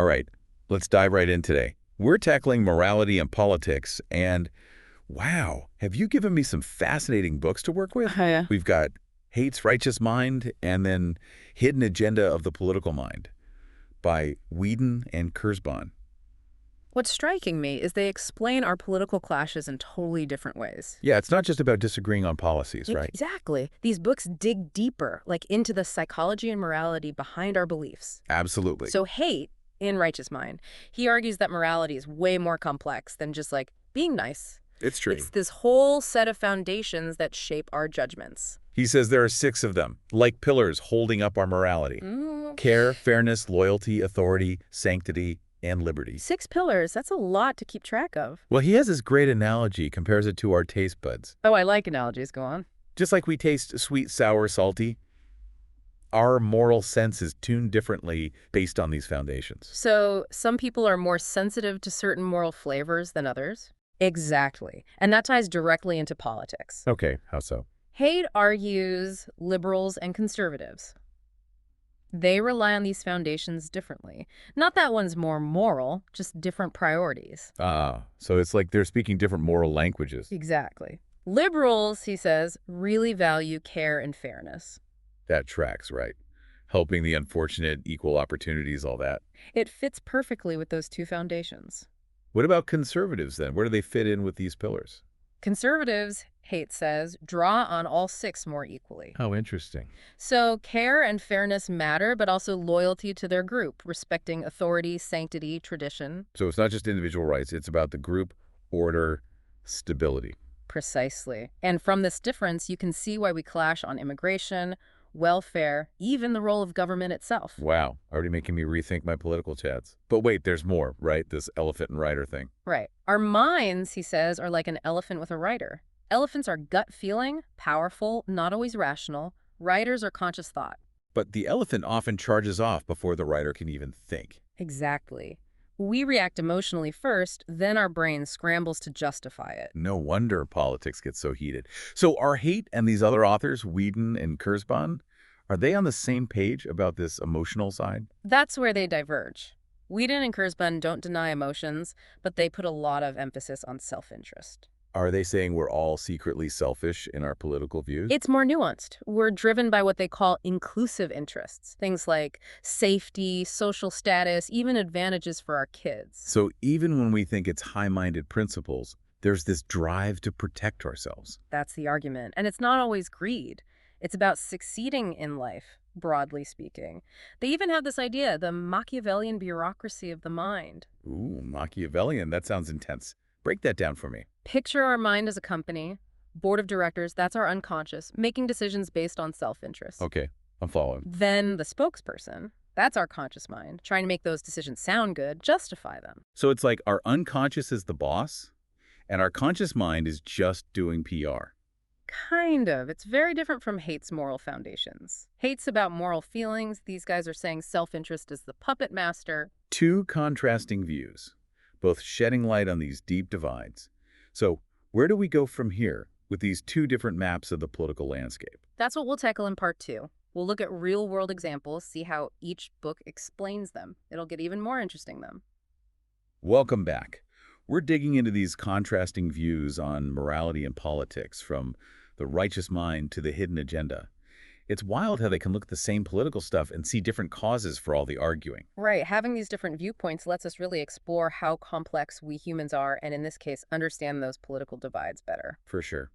All right, let's dive right in today. We're tackling morality and politics, and wow, have you given me some fascinating books to work with? Oh, yeah. We've got Haidt's Righteous Mind and then Hidden Agenda of the Political Mind by Weeden and Kurzban. What's striking me is they explain our political clashes in totally different ways. Yeah, it's not just about disagreeing on policies, right? Exactly. These books dig deeper, like into the psychology and morality behind our beliefs. Absolutely. So Haidt, in Righteous Mind, he argues that morality is way more complex than just like being nice. It's true. It's this whole set of foundations that shape our judgments. He says there are 6 of them, like pillars holding up our morality. Mm. Care, fairness, loyalty, authority, sanctity, and liberty. 6 pillars, that's a lot to keep track of. Well, he has this great analogy, compares it to our taste buds. Oh, I like analogies, go on. Just like we taste sweet, sour, salty, our moral sense is tuned differently based on these foundations. So some people are more sensitive to certain moral flavors than others? Exactly. And that ties directly into politics. Okay, how so? Haidt argues liberals and conservatives. They rely on these foundations differently. Not that one's more moral, just different priorities. Ah, so it's like they're speaking different moral languages. Exactly. Liberals, he says, really value care and fairness. That tracks, right? Helping the unfortunate, equal opportunities, all that. It fits perfectly with those 2 foundations. What about conservatives then? Where do they fit in with these pillars? Conservatives, Haidt says, draw on all 6 more equally. How interesting. So care and fairness matter, but also loyalty to their group, respecting authority, sanctity, tradition. So it's not just individual rights, it's about the group, order, stability. Precisely. And from this difference, you can see why we clash on immigration, welfare, even the role of government itself. Wow, already making me rethink my political chats. But wait, there's more, right? This elephant and rider thing. Right. Our minds, he says, are like an elephant with a rider. Elephants are gut feeling, powerful, not always rational. Riders are conscious thought. But the elephant often charges off before the rider can even think. Exactly. We react emotionally first, then our brain scrambles to justify it. No wonder politics gets so heated. So are Haidt and these other authors, Weeden and Kurzban, are they on the same page about this emotional side? That's where they diverge. Weeden and Kurzban don't deny emotions, but they put a lot of emphasis on self-interest. Are they saying we're all secretly selfish in our political views? It's more nuanced. We're driven by what they call inclusive interests, things like safety, social status, even advantages for our kids. So even when we think it's high-minded principles, there's this drive to protect ourselves. That's the argument. And it's not always greed. It's about succeeding in life, broadly speaking. They even have this idea, the Machiavellian bureaucracy of the mind. Ooh, Machiavellian, that sounds intense. Break that down for me. Picture our mind as a company, board of directors, that's our unconscious, making decisions based on self-interest. Okay, I'm following. Then the spokesperson, that's our conscious mind, trying to make those decisions sound good, justify them. So it's like our unconscious is the boss, and our conscious mind is just doing PR. Kind of. It's very different from Haidt's moral foundations. Haidt's about moral feelings. These guys are saying self-interest is the puppet master. 2 contrasting views, both shedding light on these deep divides. So where do we go from here with these 2 different maps of the political landscape? That's what we'll tackle in part 2. We'll look at real-world examples, see how each book explains them. It'll get even more interesting then. Welcome back. We're digging into these contrasting views on morality and politics, from the righteous mind to the hidden agenda. It's wild how they can look at the same political stuff and see different causes for all the arguing. Right. Having these different viewpoints lets us really explore how complex we humans are, and in this case, understand those political divides better. For sure.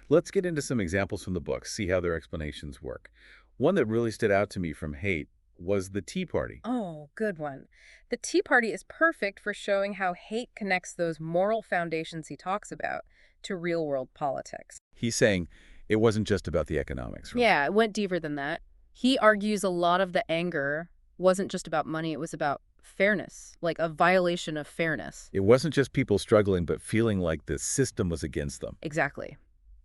Let's get into some examples from the book, see how their explanations work. One that really stood out to me from Haidt was the Tea Party. Oh, good one. The Tea Party is perfect for showing how Haidt connects those moral foundations he talks about to real-world politics. He's saying it wasn't just about the economics, right? Yeah, it went deeper than that. He argues a lot of the anger wasn't just about money, it was about fairness, like a violation of fairness. It wasn't just people struggling, but feeling like the system was against them. Exactly.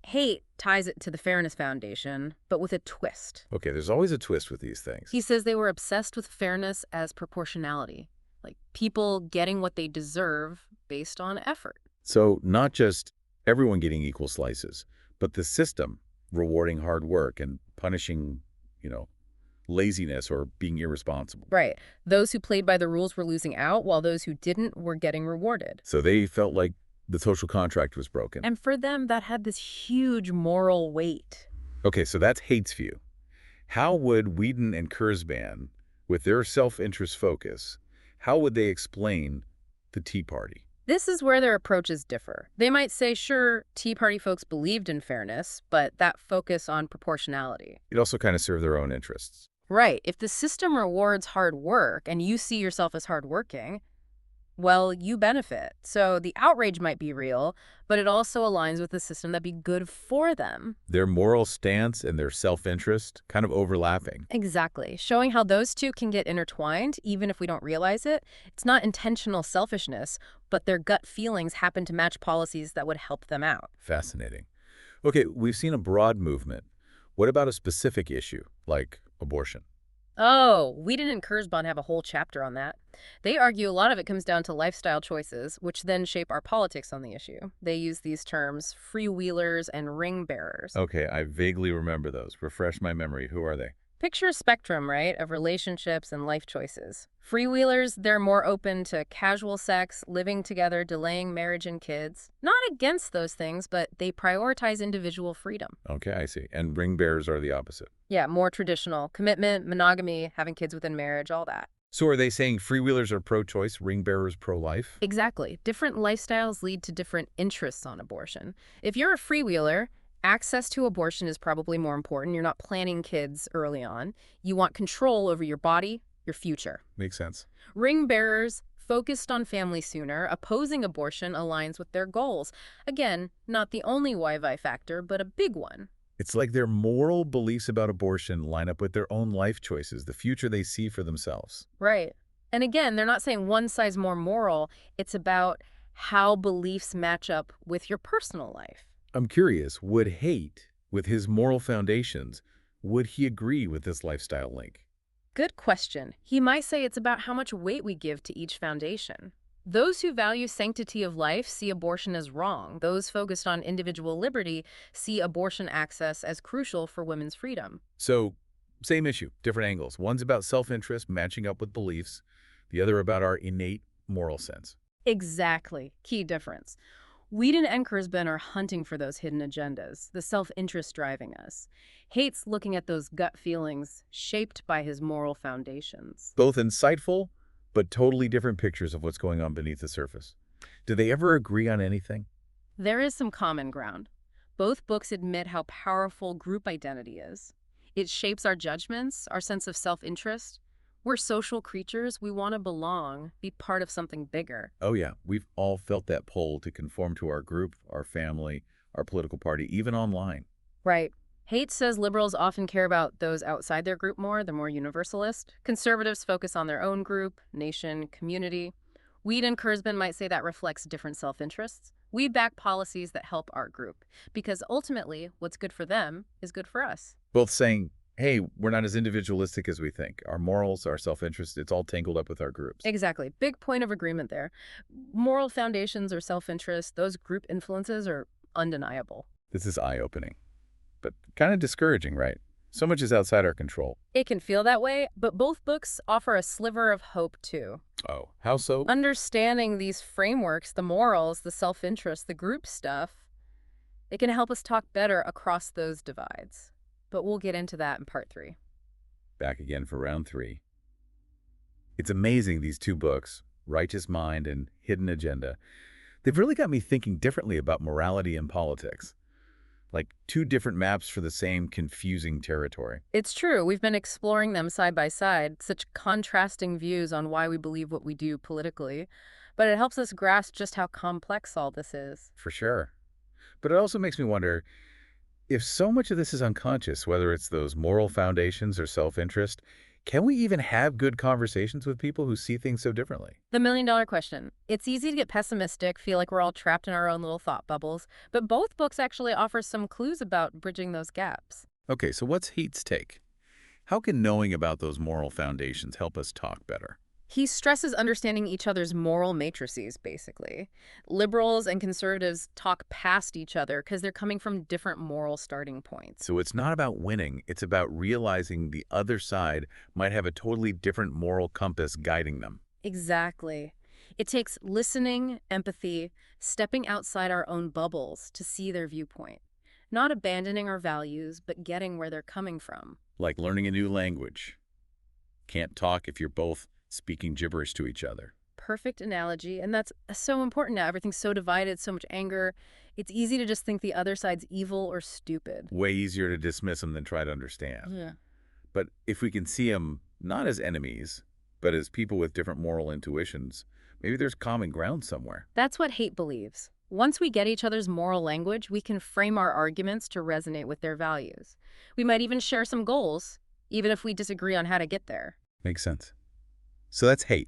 Haidt ties it to the Fairness Foundation, but with a twist. Okay, there's always a twist with these things. He says they were obsessed with fairness as proportionality, like people getting what they deserve based on effort. So not just everyone getting equal slices, but the system rewarding hard work and punishing, laziness or being irresponsible. Right. Those who played by the rules were losing out, while those who didn't were getting rewarded. So they felt like the social contract was broken. And for them, that had this huge moral weight. Okay, so that's Haidt's view. How would Weeden and Kurzban, with their self-interest focus, how would they explain the Tea Party? This is where their approaches differ. They might say, sure, Tea Party folks believed in fairness, but that focus on proportionality. It also kind of served their own interests. Right. If the system rewards hard work and you see yourself as hardworking, well, you benefit. So the outrage might be real, but it also aligns with the system that'd be good for them. Their moral stance and their self-interest kind of overlapping. Exactly. Showing how those two can get intertwined, even if we don't realize it. It's not intentional selfishness, but their gut feelings happen to match policies that would help them out. Fascinating. Okay, we've seen a broad movement. What about a specific issue, like abortion? Oh, Weeden and Kurzban have a whole chapter on that. They argue a lot of it comes down to lifestyle choices, which then shape our politics on the issue. They use these terms, freewheelers and ring bearers. Okay, I vaguely remember those. Refresh my memory. Who are they? Picture a spectrum, right, of relationships and life choices. Freewheelers, they're more open to casual sex, living together, delaying marriage and kids. Not against those things, but they prioritize individual freedom. Okay, I see. And ring bearers are the opposite. Yeah, more traditional. Commitment, monogamy, having kids within marriage, all that. So are they saying freewheelers are pro-choice, ring bearers pro-life? Exactly. Different lifestyles lead to different interests on abortion. If you're a freewheeler, access to abortion is probably more important. You're not planning kids early on. You want control over your body, your future. Makes sense. Ring bearers, focused on family sooner, opposing abortion aligns with their goals. Again, not the only why factor, but a big one. It's like their moral beliefs about abortion line up with their own life choices, the future they see for themselves. Right. And again, they're not saying one side's more moral. It's about how beliefs match up with your personal life. I'm curious, would Haidt, with his moral foundations, would he agree with this lifestyle link? Good question. He might say it's about how much weight we give to each foundation. Those who value sanctity of life see abortion as wrong. Those focused on individual liberty see abortion access as crucial for women's freedom. So, same issue, different angles. One's about self-interest, matching up with beliefs. The other about our innate moral sense. Exactly. Key difference. Weeden and Kurzban are hunting for those hidden agendas, the self-interest driving us. Haidt's looking at those gut feelings shaped by his moral foundations. Both insightful, but totally different pictures of what's going on beneath the surface. Do they ever agree on anything? There is some common ground. Both books admit how powerful group identity is. It shapes our judgments, our sense of self-interest. We're social creatures. We want to belong, be part of something bigger. Oh yeah, we've all felt that pull to conform to our group, our family, our political party, even online. Right. Haidt says liberals often care about those outside their group more, they're more universalist. Conservatives focus on their own group, nation, community. Weed and Kurzban might say that reflects different self-interests. We back policies that help our group, because ultimately, what's good for them is good for us. Both saying, hey, we're not as individualistic as we think. Our morals, our self-interest, it's all tangled up with our groups. Exactly. Big point of agreement there. Moral foundations or self-interest, those group influences are undeniable. This is eye-opening, but kind of discouraging, right? So much is outside our control. It can feel that way, but both books offer a sliver of hope, too. Oh, how so? Understanding these frameworks, the morals, the self-interest, the group stuff, it can help us talk better across those divides. But we'll get into that in part 3. Back again for round 3. It's amazing, these two books, Righteous Mind and Hidden Agenda. They've really got me thinking differently about morality and politics. Like two different maps for the same confusing territory. It's true. We've been exploring them side by side, such contrasting views on why we believe what we do politically. But it helps us grasp just how complex all this is. For sure. But it also makes me wonder, if so much of this is unconscious, whether it's those moral foundations or self-interest, can we even have good conversations with people who see things so differently? The million-dollar question. It's easy to get pessimistic, feel like we're all trapped in our own little thought bubbles, but both books actually offer some clues about bridging those gaps. Okay, so what's Haidt's take? How can knowing about those moral foundations help us talk better? He stresses understanding each other's moral matrices, basically. Liberals and conservatives talk past each other because they're coming from different moral starting points. So it's not about winning, it's about realizing the other side might have a totally different moral compass guiding them. Exactly. It takes listening, empathy, stepping outside our own bubbles to see their viewpoint. Not abandoning our values, but getting where they're coming from. Like learning a new language. Can't talk if you're both speaking gibberish to each other. Perfect analogy, and that's so important now. Everything's so divided, so much anger. It's easy to just think the other side's evil or stupid. Way easier to dismiss them than try to understand. Yeah. But if we can see them not as enemies, but as people with different moral intuitions, maybe there's common ground somewhere. That's what Haidt believes. Once we get each other's moral language, we can frame our arguments to resonate with their values. We might even share some goals, even if we disagree on how to get there. Makes sense. So that's Haidt.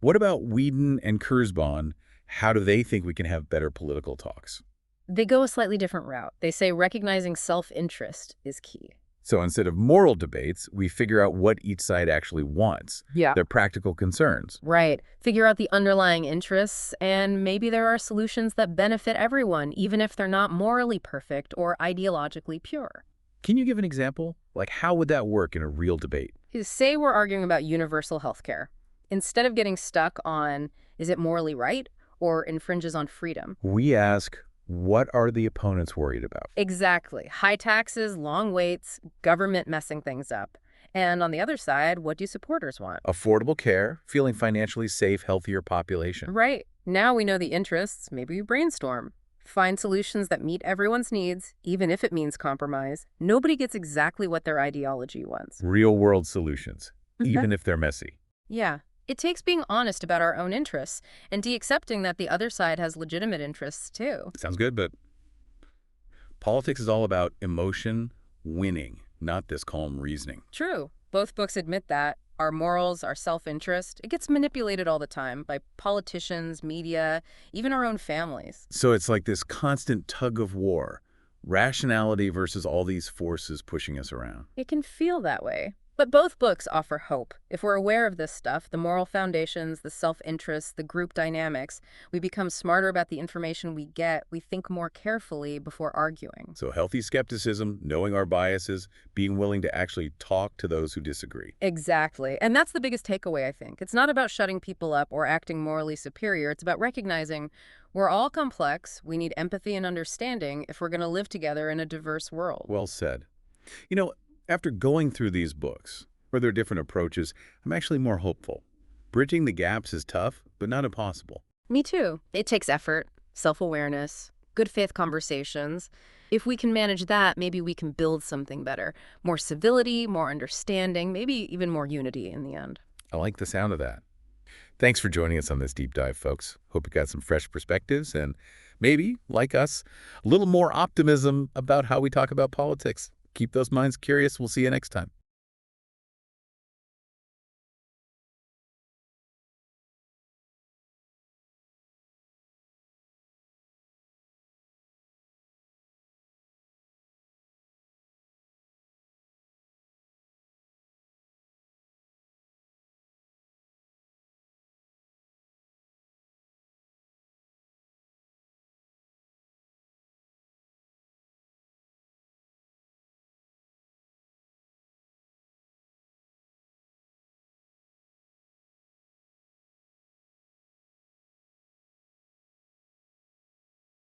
What about Weeden and Kurzban? How do they think we can have better political talks? They go a slightly different route. They say recognizing self-interest is key. So instead of moral debates, we figure out what each side actually wants, Yeah. their practical concerns. Right. Figure out the underlying interests, and maybe there are solutions that benefit everyone, even if they're not morally perfect or ideologically pure. Can you give an example? Like, how would that work in a real debate? Say we're arguing about universal health care. Instead of getting stuck on, is it morally right or infringes on freedom? We ask, what are the opponents worried about? Exactly. High taxes, long waits, government messing things up. And on the other side, what do supporters want? Affordable care, feeling financially safe, healthier population. Right. Now we know the interests, maybe we brainstorm. Find solutions that meet everyone's needs, even if it means compromise. Nobody gets exactly what their ideology wants. Real-world solutions, even if they're messy. Yeah. It takes being honest about our own interests and accepting that the other side has legitimate interests too. Sounds good, but politics is all about emotion winning, not this calm reasoning. True. Both books admit that. Our morals, our self-interest, it gets manipulated all the time by politicians, media, even our own families. So it's like this constant tug of war, rationality versus all these forces pushing us around. It can feel that way. But both books offer hope. If we're aware of this stuff, the moral foundations, the self-interest, the group dynamics, we become smarter about the information we get. We think more carefully before arguing. So healthy skepticism, knowing our biases, being willing to actually talk to those who disagree. Exactly. And that's the biggest takeaway, I think. It's not about shutting people up or acting morally superior. It's about recognizing we're all complex. We need empathy and understanding if we're going to live together in a diverse world. Well said. You know, after going through these books, where there are different approaches, I'm actually more hopeful. Bridging the gaps is tough, but not impossible. Me too. It takes effort, self-awareness, good faith conversations. If we can manage that, maybe we can build something better. More civility, more understanding, maybe even more unity in the end. I like the sound of that. Thanks for joining us on this deep dive, folks. Hope you got some fresh perspectives and maybe, like us, a little more optimism about how we talk about politics. Keep those minds curious. We'll see you next time.